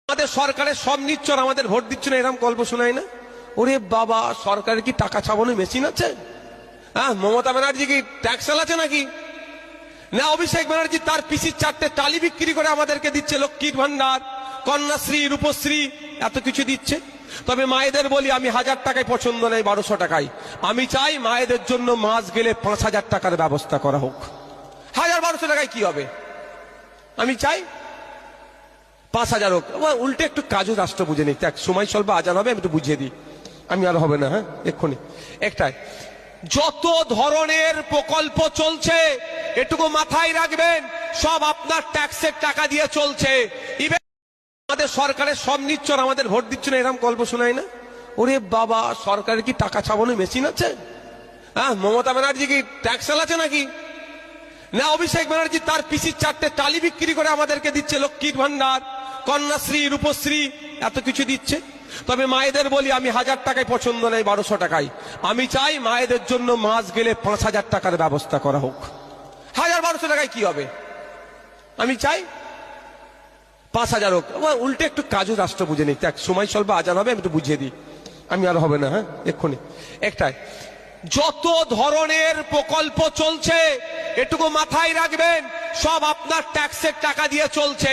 আমাদের সরকারের সব নিচ্ছর আমাদের ভোট দিচ্ছ না, এরকম গল্প শোনায় না? ওরে বাবা, সরকারের কি টাকা ছাপানোর মেশিন আছে? হ্যাঁ, মমতা ব্যানার্জি কি ট্যাক্স চালাচ্ছে নাকি? না, অভিষেক ব্যানার্জি তার পিসির 4টে টালি বিক্রি করে আমাদেরকে দিচ্ছে, লক্ষ্মীর ভান্ডার, কন্যাশ্রী, রূপশ্রী, এত কিছু দিচ্ছে। তবে মায়েদের বলি, আমি 1000 টাকায় পছন্দ নেই, 1200 টাকায়। আমি চাই মায়েদের জন্য মাস গেলে 5000 টাকার ব্যবস্থা করা হোক। 1000-1200 টাকায় কি হবে? আমি চাই 5000 হোক। উল্টে একটু কাজও রাষ্ট্র বুঝে নিক, সময় স্বল্প, আজান হবে, আমি একটু বুঝিয়ে দিই। আমি আর হবে না, হ্যাঁ, এক্ষুনি একটাই। যত ধরনের প্রকল্প চলছে এটুকু মাথায় রাখবেন, সব আপনার ট্যাক্সের টাকা দিয়ে চলছে। আমাদের সরকারের সব নিচ্ছর আমাদের ভোট দিচ্ছ না, এরকম গল্প শোনায় না? ওরে বাবা, সরকারের কি টাকা ছাপানোর মেশিন আছে? হ্যাঁ, মমতা ব্যানার্জি কি ট্যাক্স চালাচ্ছে নাকি? না, অভিষেক ব্যানার্জি তার পিসির 4টে টালি বিক্রি করে আমাদেরকে দিচ্ছে, লক্ষ্মীর ভান্ডার, কন্যাশ্রী, রূপশ্রী, এত কিছু দিচ্ছে। তবে মায়েদের বলি, আমি 1000 টাকায় পছন্দ নেই, 1200 টাকায়। আমি চাই মায়েদের জন্য মাস গেলে 5000 টাকার ব্যবস্থা করা হোক। 1000-1200 টাকায় কি হবে? আমি চাই 5000 হোক। উল্টে একটু কাজও রাষ্ট্র বুঝে নিক, সময় স্বল্প, আজান হবে, আমি একটু বুঝিয়ে দিই। আমি আর হবে না, হ্যাঁ, এক্ষুনি একটাই। যত ধরনের প্রকল্প চলছে এটুকু মাথায় রাখবেন, সব আপনার ট্যাক্সের টাকা দিয়ে চলছে।